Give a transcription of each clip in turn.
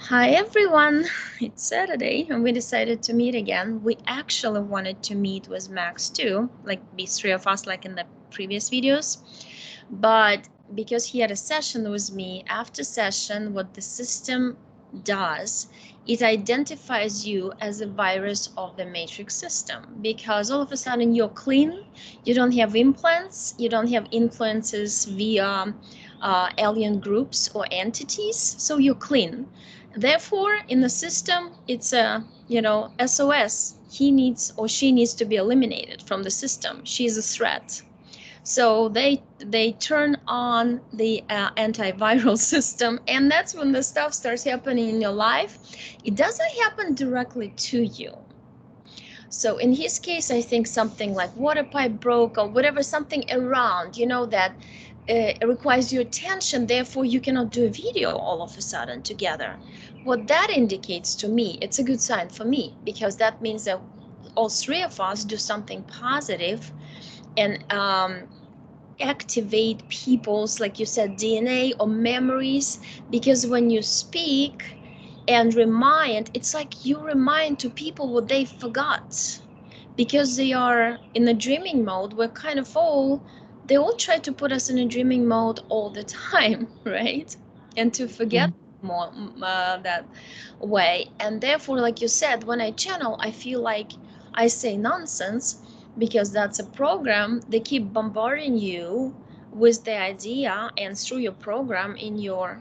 Hi everyone, it's Saturday and we decided to meet again. We actually wanted to meet with Max too, like be three of us like in the previous videos. But because he had a session with me, after session, what the system does, it identifies you as a virus of the matrix system because all of a sudden you're clean, you don't have implants, you don't have influences via alien groups or entities, so you're clean. Therefore, in the system, it's a, SOS. He needs or she needs to be eliminated from the system. She's a threat. So they turn on the antiviral system, and that's when the stuff starts happening in your life. It doesn't happen directly to you. So in his case, I think something like water pipe broke or whatever, something around, that requires your attention. Therefore, you cannot do a video all of a sudden together. What that indicates to me, it's a good sign for me because that means that all three of us do something positive and activate people's, like you said, DNA or memories, because when you speak and remind, it's like you remind to people what they forgot because they are in a dreaming mode. We're kind of they all try to put us in a dreaming mode all the time, right? And to forget more that way. And therefore, like you said, when I channel, I feel like I say nonsense because that's a program. They keep bombarding you with the idea, and through your program in your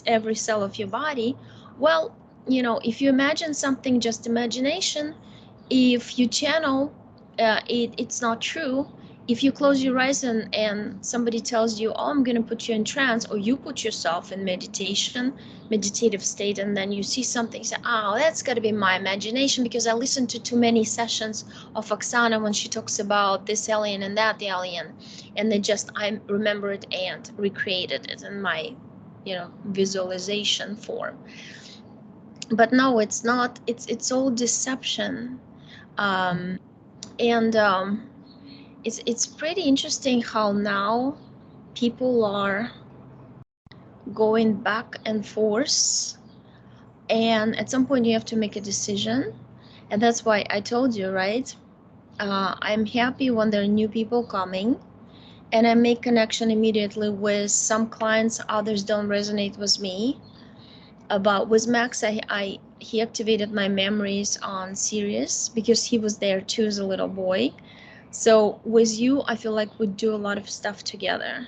every cell of your body. Well, if you imagine something, just imagination. If you channel, it's not true. If you close your eyes and somebody tells you, oh, I'm going to put you in trance, or you put yourself in meditative state, and then you see something, say, oh, that's got to be my imagination because I listened to too many sessions of Oksana when she talks about this alien and that alien, and I remember it and recreated it in my visualization form. But no, it's not. It's all deception. um, and it's pretty interesting how now people are going back and forth, and at some point you have to make a decision. And that's why I told you, right? I'm happy when there are new people coming and I make connection immediately with some clients. Others don't resonate with me. About with Max, he activated my memories on Sirius because he was there too as a little boy. So with you, I feel like we do a lot of stuff together.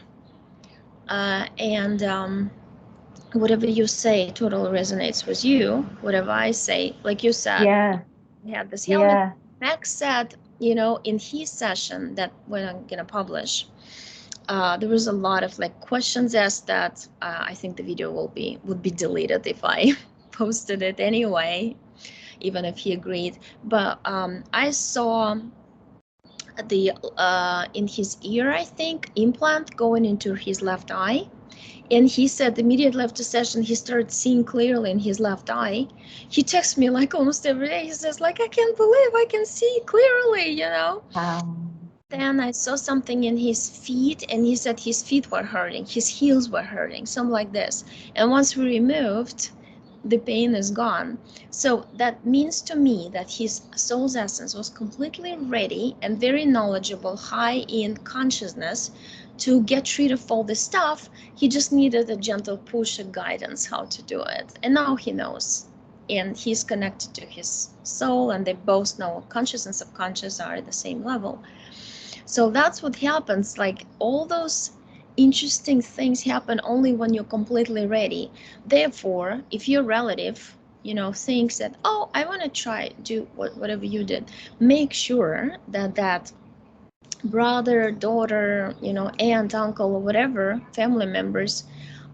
And whatever you say totally resonates with you. Whatever I say, like you said, we had this helmet. Max said, in his session that when I'm gonna publish, there was a lot of like questions asked that I think the video would be deleted if I posted it anyway, even if he agreed. But I saw the in his ear, I think, implant going into his left eye. And he said immediately after session, he started seeing clearly in his left eye. He texts me like almost every day. He says, like, I can't believe I can see clearly, Then I saw something in his feet, and he said his feet were hurting, his heels were hurting, something like this. And once we removed, the pain is gone. So that means to me that his soul's essence was completely ready and very knowledgeable, high in consciousness to get rid of all this stuff. He just needed a gentle push, a guidance how to do it. And now he knows. And he's connected to his soul, and they both know conscious and subconscious are at the same level. So that's what happens. Like all those interesting things happen only when you're completely ready. Therefore, if your relative, thinks that, oh, I want to try, do whatever you did, make sure that that brother, daughter, aunt, uncle, or whatever, family members,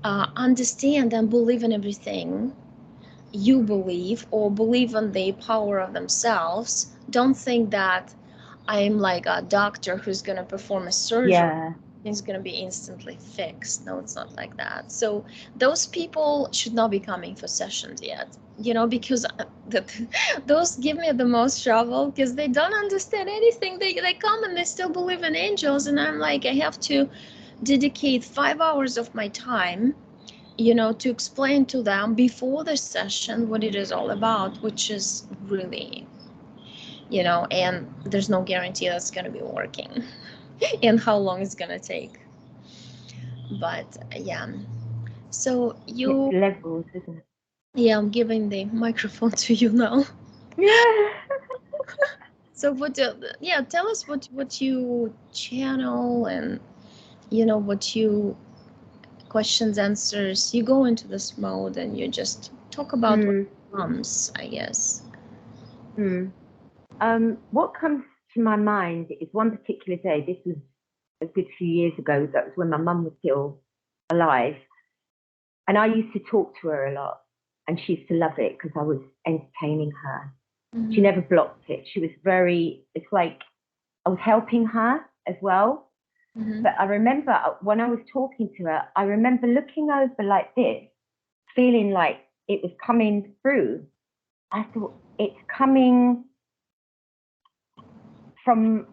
understand and believe in everything you believe, or believe in the power of themselves. Don't think that I'm like a doctor who's going to perform a surgery. It's going to be instantly fixed. No, it's not like that. So those people should not be coming for sessions yet, because those give me the most trouble because they don't understand anything. They come and they still believe in angels. And I'm like, I have to dedicate 5 hours of my time to explain to them before the session what it is all about, which is really, and there's no guarantee that's going to be working and how long it's going to take. But yeah, so It's levels, isn't it? yeah, I'm giving the microphone to you now. Yeah. So yeah, tell us what you channel, and what you questions, answers. You go into this mode and you just talk about what comes, I guess. What comes to my mind is one particular day. This was a good few years ago. That was when my mum was still alive, and I used to talk to her a lot, and she used to love it because I was entertaining her. She never blocked it. She was it's like I was helping her as well. But I remember when I was talking to her, I remember looking over like this, feeling like it was coming through. I thought, it's coming from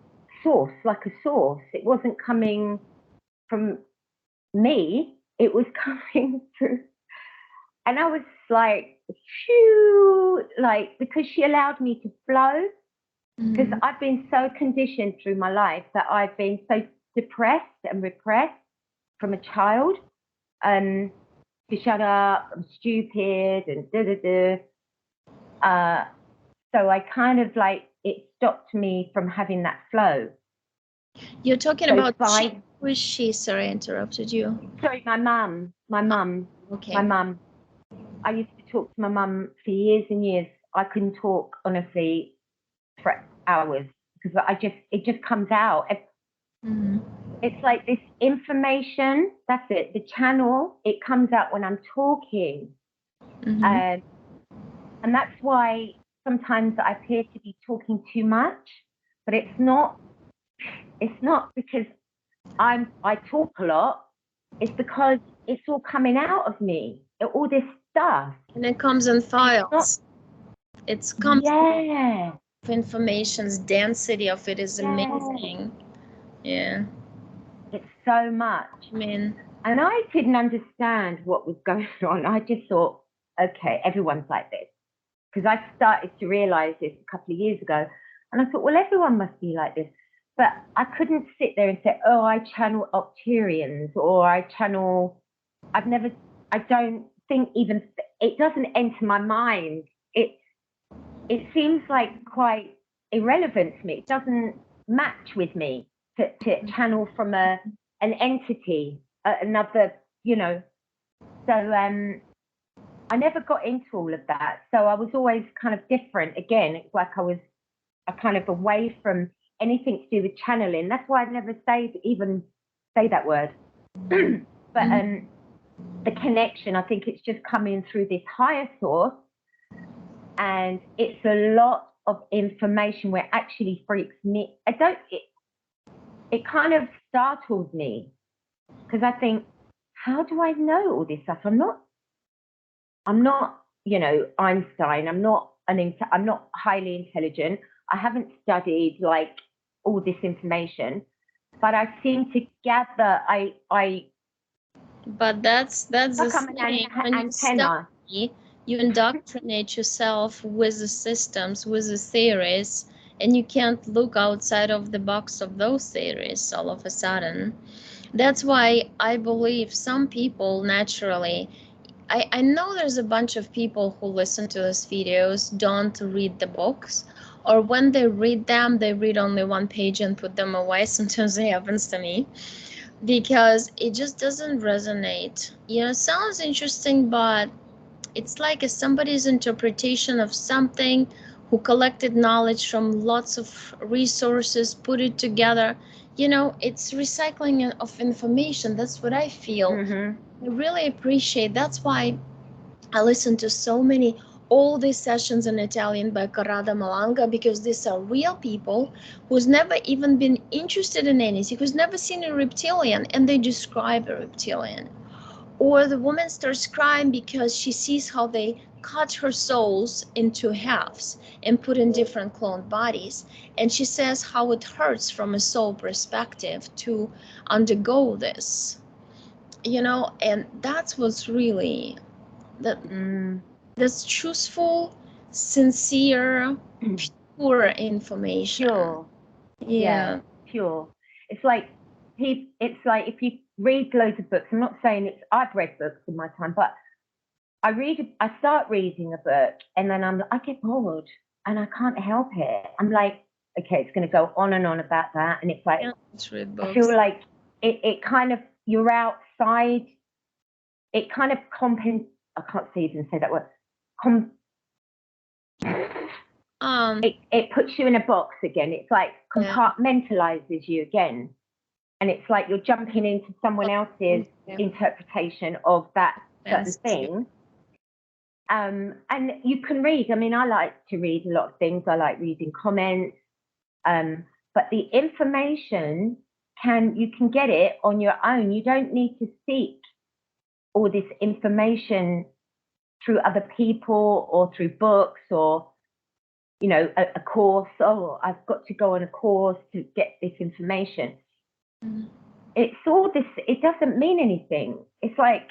source, like a source. It wasn't coming from me. It was coming through. And I was like, phew, like, because she allowed me to flow. Because I've been so conditioned through my life that I've been so depressed and repressed from a child. To shut up, I'm stupid, and so I kind of like, it stopped me from having that flow. You're talking about who is she? Sorry, I interrupted you. Sorry, my mum. Okay. My mum. I used to talk to my mum for years and years. I couldn't talk honestly for hours because it just comes out. It's like this information. That's it. The channel. It comes out when I'm talking, and that's why sometimes I appear to be talking too much, but it's not. It's not because I talk a lot. It's because it's all coming out of me. All this stuff. And it comes in files. It's comes. Yeah. Information's density of it is amazing. Yeah. It's so much. I mean, and I didn't understand what was going on. I just thought, okay, everyone's like this. Because I started to realize this a couple of years ago. And I thought, well, everyone must be like this. But I couldn't sit there and say, oh, I channel Octurians, or I don't think even, it doesn't enter my mind. It seems like quite irrelevant to me. It doesn't match with me to channel from an entity, another, So I never got into all of that. So I was always kind of different. Again, it's like I was kind of away from anything to do with channeling. That's why I'd never even say that word. But the connection, I think it's just coming through this higher source. And it's a lot of information where it actually freaks me. It kind of startles me because I think, how do I know all this stuff? I'm not, Einstein. I'm not highly intelligent. I haven't studied like all this information, but I seem to gather. But that's the thing. When antenna. You indoctrinate yourself with the systems, with the theories, and you can't look outside of the box of those theories all of a sudden. That's why I believe some people naturally, I know there's a bunch of people who listen to these videos, don't read the books, or when they read them, they read only one page and put them away. Sometimes it happens to me because it just doesn't resonate. It sounds interesting, but it's like somebody's interpretation of something, who collected knowledge from lots of resources, put it together. It's recycling of information. That's what I feel. I really appreciate. That's why I listen to so many, all these sessions in Italian by Corrado Malanga, because these are real people who's never even been interested in anything, who's never seen a reptilian, and they describe a reptilian. Or the woman starts crying because she sees how they cut her souls into halves and put in different cloned bodies. And she says how it hurts from a soul perspective to undergo this. you know, and that's what's really that's truthful, sincere, pure information. Pure. Yeah. Pure. It's like if you read loads of books, I'm not saying I've read books in my time, but I start reading a book and then I get bored and I can't help it. I'm like, okay, it's going to go on and on about that. And it's like, I feel like it kind of, you're outside. It kind of I can't even say that word. It puts you in a box again. It's like compartmentalizes you again. And it's like you're jumping into someone else's interpretation of that certain thing. And you can read. I mean, I like to read a lot of things. I like reading comments. But the information you can get it on your own. You don't need to seek all this information through other people or through books or, you know, a course. Oh, I've got to go on a course to get this information. It's all this, it doesn't mean anything. It's like,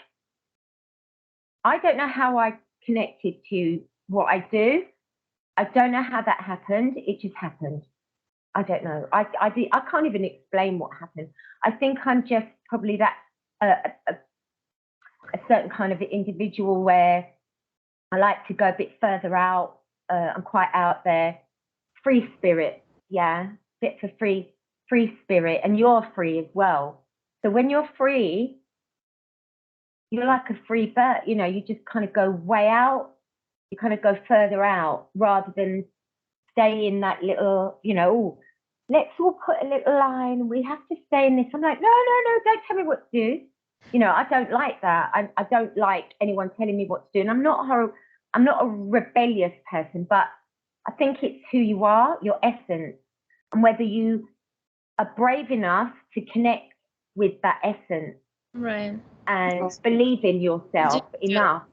I don't know how I connected to what I do. I don't know how that happened. It just happened. I don't know. I can't even explain what happened. I think I'm just probably that a certain kind of individual where I like to go a bit further out. I'm quite out there. Free spirit, bit for free spirit, and you're free as well. So when you're free, you're like a free bird. You know, you just kind of go way out. You kind of go further out rather than stay in that little, you know, oh, let's all put a little line. We have to stay in this. I'm like, no, don't tell me what to do. You know, I don't like that. I don't like anyone telling me what to do. And I'm not a rebellious person, but I think it's who you are, your essence, and whether you are brave enough to connect with that essence, right, and believe in yourself enough.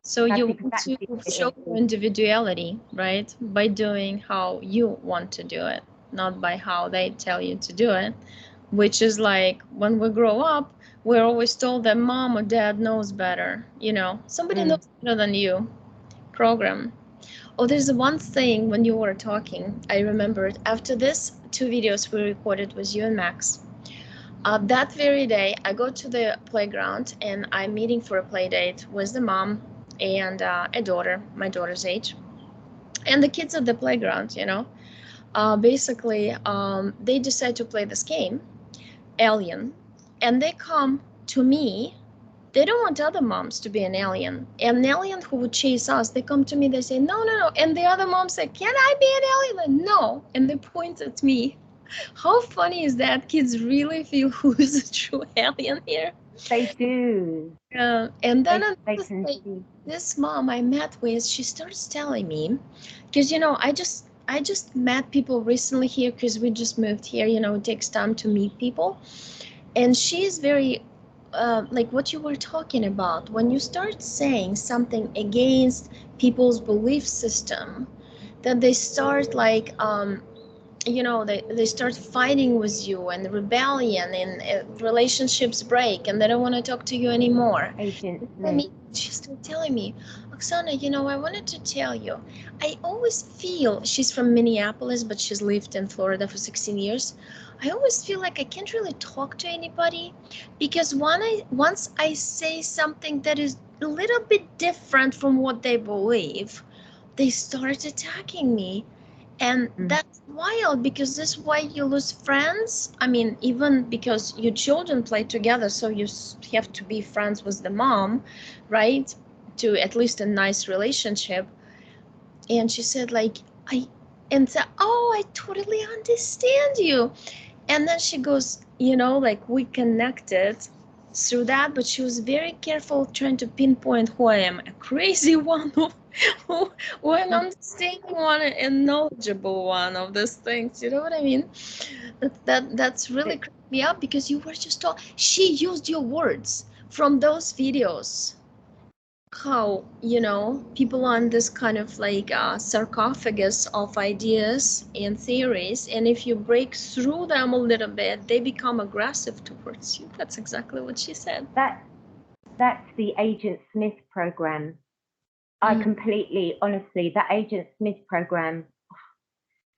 So you want to show your individuality, right? By doing how you want to do it, not by how they tell you to do it, which is like when we grow up, we're always told that mom or dad knows better, you know, somebody knows better than you, program. Oh, there's one thing when you were talking, I remembered after this 2 videos we recorded with you and Max. That very day, I go to the playground and I'm meeting for a play date with the mom and a daughter, my daughter's age, and the kids at the playground, you know. Basically, they decide to play this game, Alien, and they come to me. They don't want other moms to be an alien. An alien who would chase us, they come to me, they say, no. And the other mom said, can I be an alien? No. And they point at me. How funny is that? Kids really feel who is a true alien here. They do. Yeah. And then this mom I met with, she starts telling me, because, you know, I just met people recently here because we just moved here. You know, it takes time to meet people. And she's very, like what you were talking about, when you start saying something against people's belief system, then they start like, you know, they start fighting with you and rebellion and relationships break and they don't want to talk to you anymore. She started telling me, Oksana, you know, I wanted to tell you, I always feel, she's from Minneapolis, but she's lived in Florida for 16 years. I always feel like I can't really talk to anybody because once I say something that is a little bit different from what they believe, they start attacking me. And that's wild because this way you lose friends. I mean, even because your children play together, so you have to be friends with the mom, right? To at least a nice relationship. And she said, like, oh, I totally understand you. And then she goes, you know, like we connected through that, but she was very careful trying to pinpoint who I am, a crazy one who an understanding one and knowledgeable one of these things. You know what I mean? That's really creeped me up because you were just told, she used your words from those videos. how, you know, people on this kind of like sarcophagus of ideas and theories, and if you break through them a little bit, they become aggressive towards you. That's exactly what she said. That's the Agent Smith program. I completely, honestly, that Agent Smith program,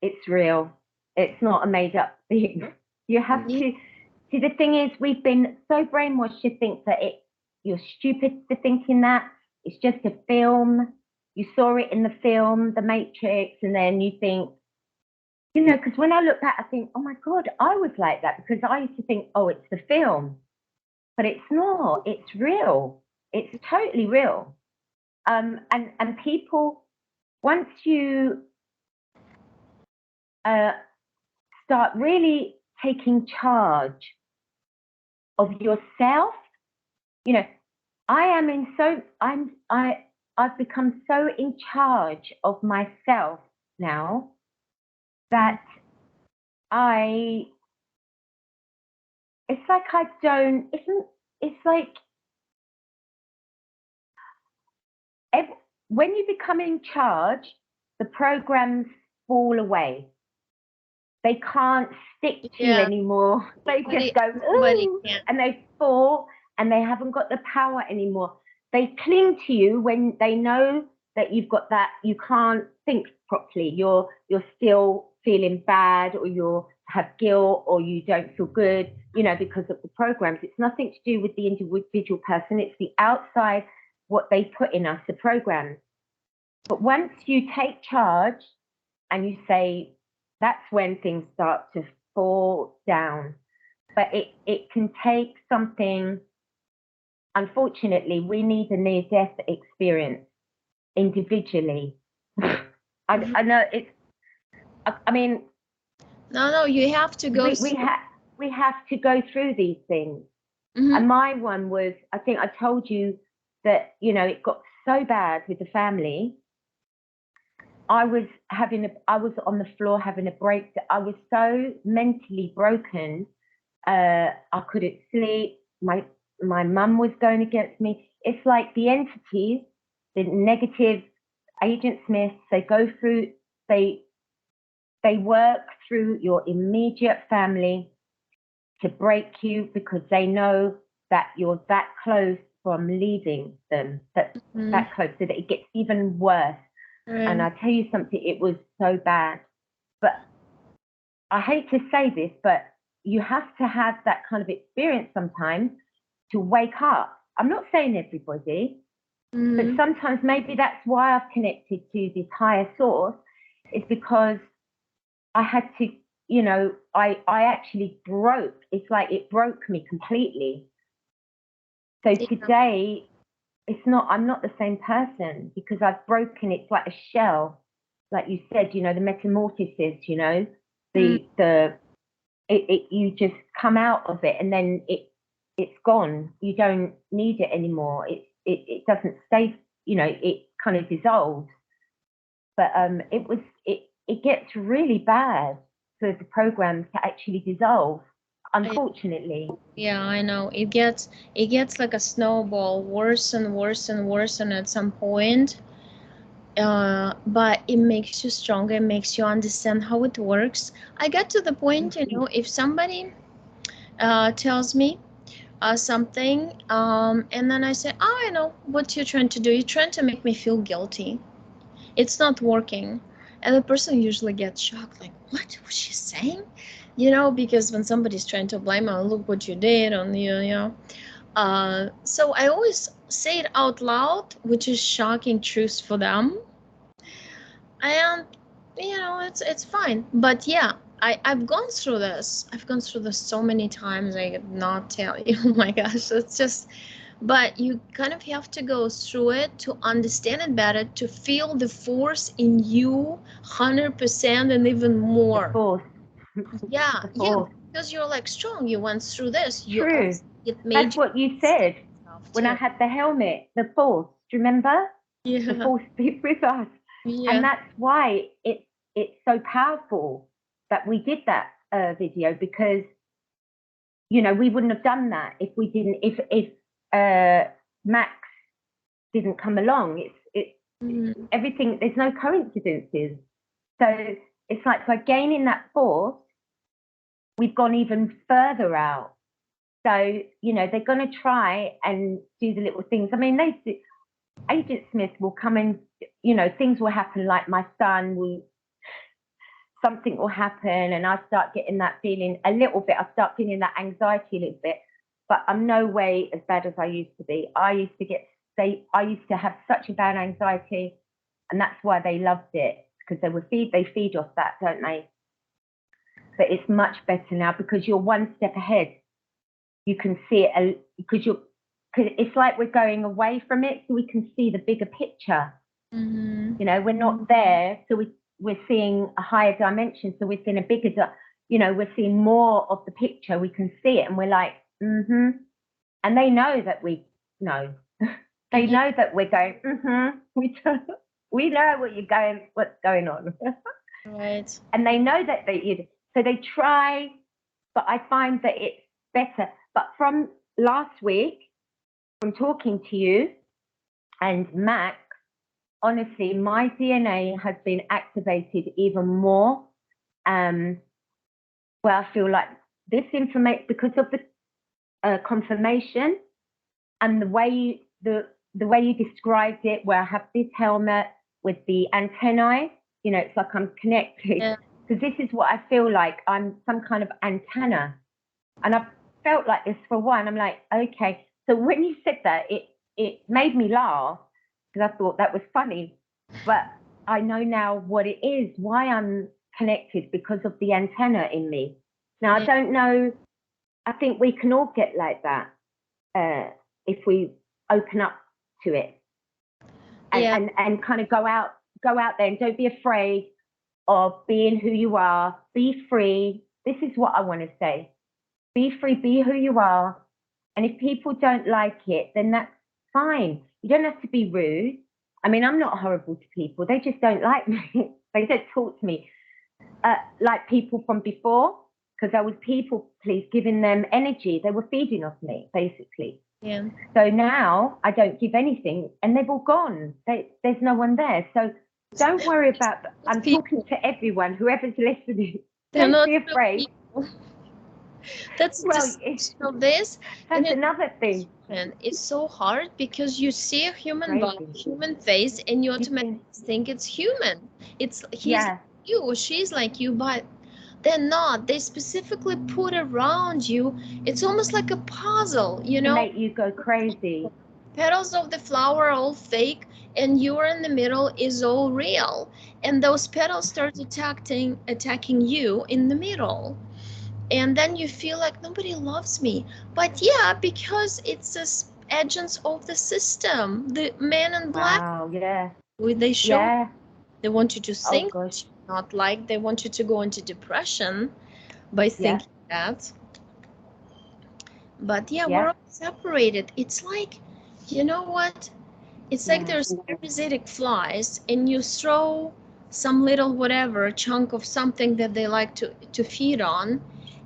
it's real. It's not a made up thing. You have to see, the thing is, we've been so brainwashed to think that you're stupid for thinking that. It's just a film. You saw it in the film, The Matrix, and then you think, you know, because when I look back, I think, oh my God, I was like that, because I used to think, oh, it's the film. But it's not, it's real. It's totally real. And people, once you start really taking charge of yourself, you know, I've become so in charge of myself now that it's like I don't, it's like when you become in charge, the programs fall away. They can't stick to you anymore. They just go, ooh, and they fall, and they haven't got the power anymore. They cling to you when they know that you've got that, you can't think properly. You're still feeling bad, or you have guilt, or you don't feel good, you know, because of the programs. It's nothing to do with the individual person. It's the outside, what they put in us, the programs. But once you take charge and you say, that's when things start to fall down. But it can take something. Unfortunately, we need a near-death experience individually. I know it's, I mean, no, you have to go. We have to go through these things. And my one was, I think I told you that, you know, it got so bad with the family. I was on the floor having a break. I was so mentally broken. I couldn't sleep. My mum was going against me. It's like the entities, the negative Agent Smith, they go through, they work through your immediate family to break you, because they know that you're that close from leaving them, that close, so that it gets even worse. And I tell you something, it was so bad. But I hate to say this, but you have to have that kind of experience sometimes to wake up. I'm not saying everybody, but sometimes maybe that's why I've connected to this higher source, is because I had to, you know, I actually broke. It's like it broke me completely. So today, I'm not the same person, because I've broken. It's like a shell, like you said, you know, the metamorphosis, you know, you just come out of it, and then it's gone. You don't need it anymore. It doesn't stay, you know, it kind of dissolves. But it gets really bad for the programs to actually dissolve, unfortunately. Yeah, I know. It gets like a snowball, worse and worse and worse, and at some point, but it makes you stronger, it makes you understand how it works. I get to the point, you know, if somebody tells me something, and then I say, oh, I know what you're trying to do. You're trying to make me feel guilty. It's not working. And the person usually gets shocked, like, what was she saying? You know, because when somebody's trying to blame, oh, look what you did on you, you know. So I always say it out loud, which is shocking truth for them. And, you know, it's fine. But yeah, I've gone through this. I've gone through this so many times, I could not tell you. Oh my gosh, it's just, but you kind of have to go through it to understand it better, to feel the force in you 100% and even more. The force. Yeah, because you're like strong. You went through this. True. That's what you said when I had the helmet. The force. Do you remember? Yeah. The force be with us. Yeah. And that's why it's so powerful that we did that video, because, you know, we wouldn't have done that if we didn't. If Max didn't come along. Everything, there's no coincidences. So it's like by gaining that force, we've gone even further out. So, you know, they're going to try and do the little things. I mean, Agent Smith will come and, you know, things will happen, like my son something will happen and I start getting that feeling a little bit. I start feeling that anxiety a little bit, but I'm no way as bad as I used to be. I used to have such a bad anxiety, and that's why they loved it, because they feed off that, don't they? But it's much better now because you're one step ahead. You can see it because it's like we're going away from it, so we can see the bigger picture. You know, we're not there, so we're seeing a higher dimension. So we're seeing a bigger, you know, we're seeing more of the picture. We can see it, and we're like, and they know that we know. They know that we're going. We know what's going on. Right. And they know that so they try, but I find that it's better. But from last week, from talking to you and Max, honestly, my DNA has been activated even more. Where I feel like this information, because of the confirmation and the way you described it, where I have this helmet with the antennae, you know, it's like I'm connected. Yeah. Because this is what I feel like. I'm some kind of antenna. And I've felt like this for a while. And I'm like, okay. So when you said that, it made me laugh, because I thought that was funny. But I know now what it is, why I'm connected, because of the antenna in me. Now, I don't know. I think we can all get like that if we open up to it and kind of go out there, and don't be afraid of being who you are. Be free. This is what I want to say. Be free, be who you are. And if people don't like it, then that's fine. You don't have to be rude. I mean, I'm not horrible to people. They just don't like me. They don't talk to me like people from before, because I was people please, giving them energy. They were feeding off me, basically. Yeah. So now I don't give anything, and they've all gone. There's no one there. So don't worry about that. I'm talking to everyone, whoever's listening. Don't be afraid. That's this. That's another thing. And it's so hard because you see a human body, human face, and you automatically think it's human. He's like you, she's like you, but they're not. They specifically put around you. It's almost like a puzzle, you know. To make you go crazy. Petals of the flower are all fake, and you are in the middle is all real. And those petals start attacking you in the middle. And then you feel like nobody loves me. But yeah, because it's this agents of the system, the men in black. Wow, yeah. They show they want you to think not like, they want you to go into depression by thinking that. But we're all separated. It's like, you know what? It's like there's parasitic flies, and you throw some little whatever chunk of something that they like to feed on,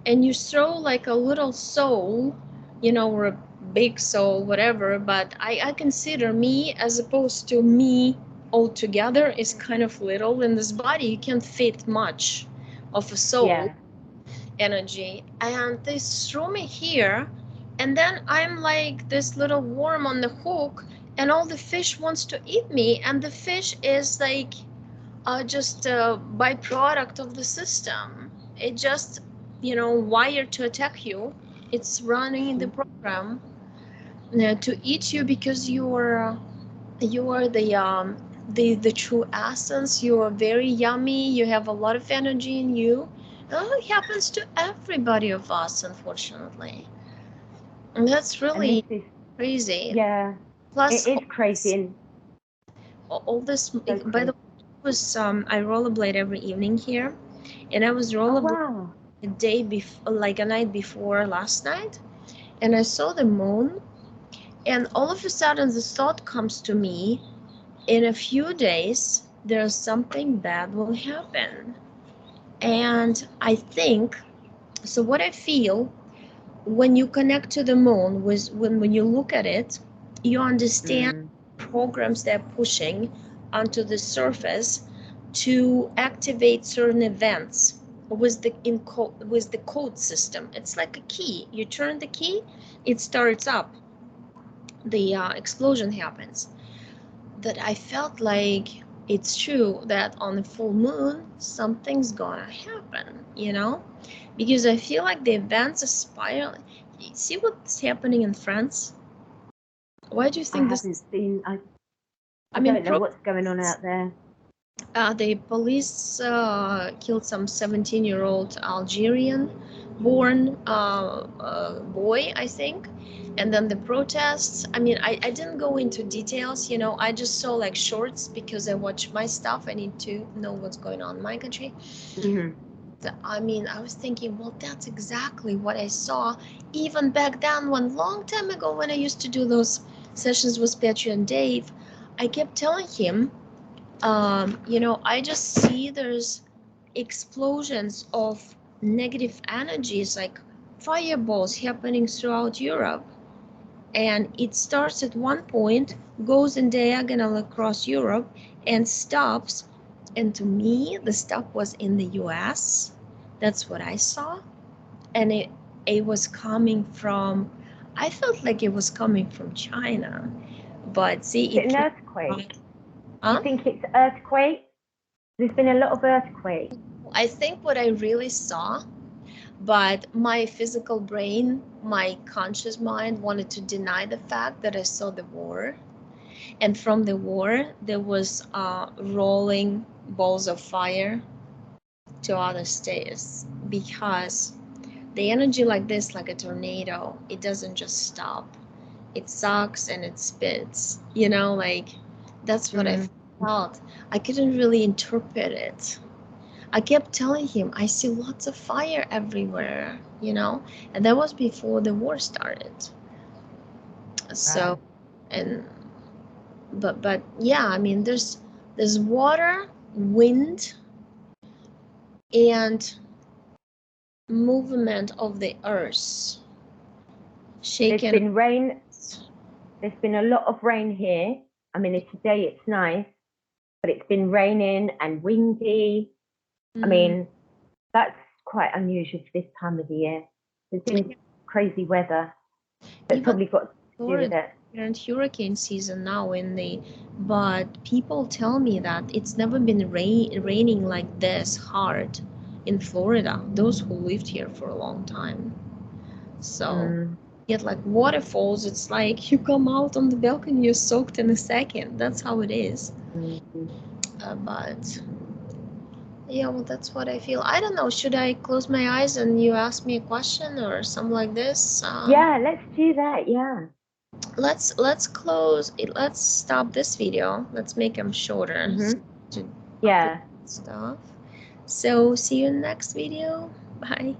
and you throw like a little soul, you know, or a big soul, whatever. But I consider me, as opposed to me altogether, is kind of little in this body. You can't fit much of a soul energy, and they throw me here, and then I'm like this little worm on the hook, and all the fish wants to eat me, and the fish is like just a byproduct of the system. It just, you know, wired to attack you. It's running in the program to eat you, because you are the true essence. You are very yummy. You have a lot of energy in you. It happens to everybody of us, unfortunately, and that's really crazy. Yeah. Plus, it is crazy. All this, by the way, was I rollerblade every evening here, and I was rollerblading a day before, like a night before last night, and I saw the moon, and all of a sudden the thought comes to me, in a few days there's something bad will happen. And I think, so what I feel, when you connect to the moon, when you look at it, you understand programs they're pushing onto the surface to activate certain events with the code system. It's like a key. You turn the key, it starts up. The explosion happens. That I felt like it's true that on the full moon something's gonna happen, you know, because I feel like the events are spiraling. See what's happening in France? Why do you think I haven't seen. I mean, don't know what's going on out there. The police killed some 17-year-old Algerian-born boy, I think. And then the protests, I mean, I didn't go into details, you know, I just saw like shorts because I watch my stuff. I need to know what's going on in my country. Mm-hmm. I mean, I was thinking, well, that's exactly what I saw even back then, one long time ago when I used to do those sessions with Petri and Dave. I kept telling him, you know, I just see there's explosions of negative energies, like fireballs happening throughout Europe. And it starts at one point, goes in diagonal across Europe, and stops. And to me, the stop was in the US. That's what I saw. And it was coming from, I felt like it was coming from China. But see, Is it an earthquake? Huh? You think it's earthquake? There's been a lot of earthquakes. I think what I really saw, but my physical brain, my conscious mind wanted to deny the fact that I saw the war. And from the war, there was rolling balls of fire to other states, because the energy like this, like a tornado, it doesn't just stop. It sucks and it spits, you know, like that's what I felt. I couldn't really interpret it. I kept telling him, I see lots of fire everywhere, you know, and that was before the war started. So, and but yeah, I mean, there's water, wind, and movement of the earth. Shaken. There's been rain. There's been a lot of rain here. I mean, today it's nice, but it's been raining and windy. I mean, that's quite unusual for this time of the year. There's been crazy weather. It's probably got to do with it. We're in hurricane season now but people tell me that it's never been raining like this hard in Florida, those who lived here for a long time. So yet like waterfalls, it's like you come out on the balcony, you're soaked in a second. That's how it is. But yeah, well, that's what I feel. I don't know, should I close my eyes and you ask me a question or something like this? Yeah, let's do that. Yeah. Let's close it. Let's stop this video. Let's make them shorter. Yeah. Stuff. So see you in the next video. Bye.